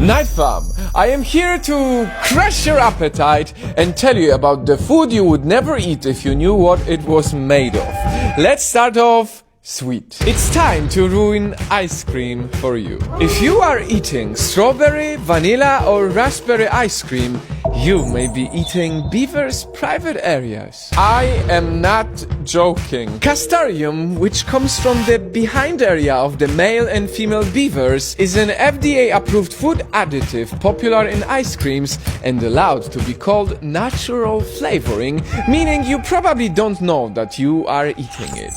Night Fam, I am here to crush your appetite and tell you about the food you would never eat if you knew what it was made of. Let's start off sweet. It's time to ruin ice cream for you. If you are eating strawberry, vanilla or raspberry ice cream, you may be eating beaver's private areas. I am not joking. Castoreum, which comes from the behind area of the male and female beavers, is an FDA-approved food additive popular in ice creams and allowed to be called natural flavoring, meaning you probably don't know that you are eating it.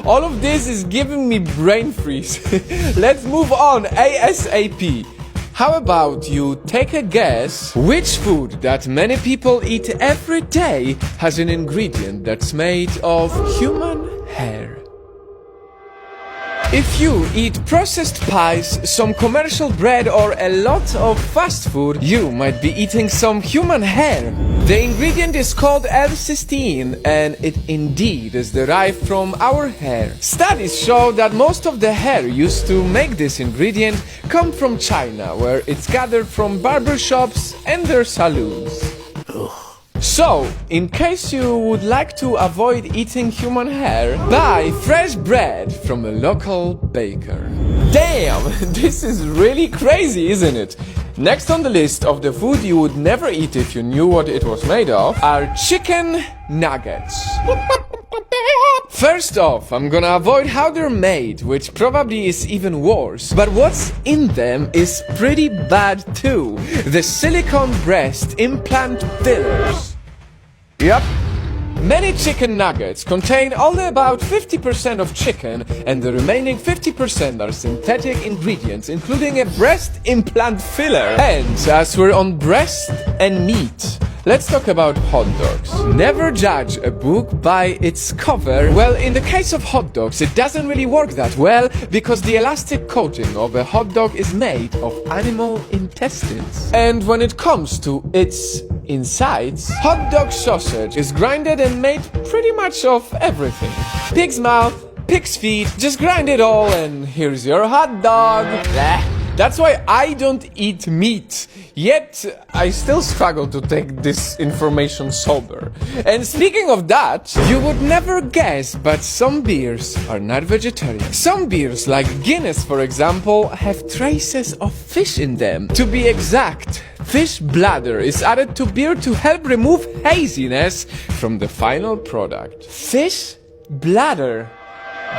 All of this is giving me brain freeze. Let's move on ASAP. How about you take a guess which food that many people eat every day has an ingredient that's made of human hair? If you eat processed pies, some commercial bread or a lot of fast food, you might be eating some human hair. The ingredient is called L-cysteine and it indeed is derived from our hair. Studies show that most of the hair used to make this ingredient come from China, where it's gathered from barbershops and their saloons. So, in case you would like to avoid eating human hair, buy fresh bread from a local baker. Damn, this is really crazy, isn't it? Next on the list of the food you would never eat if you knew what it was made of are chicken nuggets. First off, I'm gonna avoid how they're made, which probably is even worse. But what's in them is pretty bad too. The silicone breast implant fillers. Yep. Many chicken nuggets contain only about 50% of chicken, and the remaining 50% are synthetic ingredients, including a breast implant filler. And as we're on breast and meat, let's talk about hot dogs. Never judge a book by its cover. Well, in the case of hot dogs, it doesn't really work that well because the elastic coating of a hot dog is made of animal intestines. And when it comes to its insides, hot dog sausage is grinded and made pretty much of everything. Pig's mouth, pig's feet, just grind it all and here's your hot dog. That's why I don't eat meat, yet I still struggle to take this information sober. And speaking of that, you would never guess, but some beers are not vegetarian. Some beers, like Guinness for example, have traces of fish in them. To be exact, fish bladder is added to beer to help remove haziness from the final product. Fish bladder?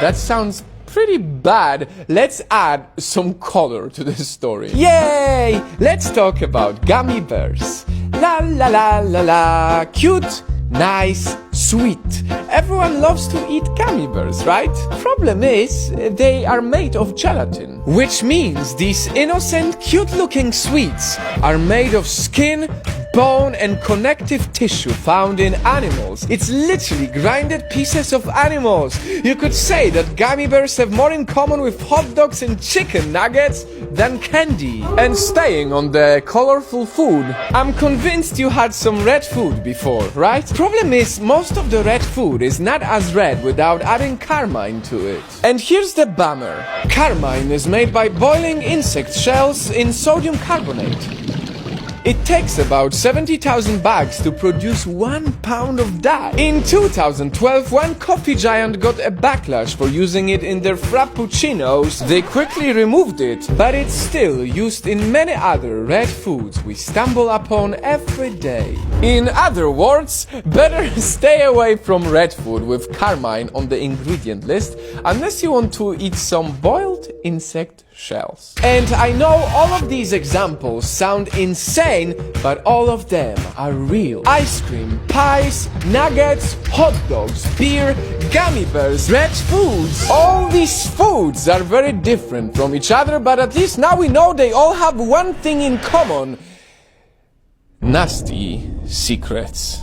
That sounds pretty bad. Let's add some color to this story. Yay! Let's talk about gummy bears. La la la la la. Cute, nice, sweet. Everyone loves to eat gummy bears, right? Problem is, they are made of gelatin, which means these innocent, cute-looking sweets are made of skin, bone and connective tissue found in animals. It's literally grinded pieces of animals. You could say that gummy bears have more in common with hot dogs and chicken nuggets than candy. And staying on the colorful food, I'm convinced you had some red food before, right? Problem is, most of the red food is not as red without adding carmine to it. And here's the bummer. Carmine is made by boiling insect shells in sodium carbonate. It takes about 70,000 bags to produce 1 pound of dye. In 2012, one coffee giant got a backlash for using it in their frappuccinos. They quickly removed it, but it's still used in many other red foods we stumble upon every day. In other words, better stay away from red food with carmine on the ingredient list unless you want to eat some boiled insect shells. And I know all of these examples sound insane, but all of them are real. Ice cream, pies, nuggets, hot dogs, beer, gummy bears, red foods. All these foods are very different from each other, but at least now we know they all have one thing in common: nasty secrets.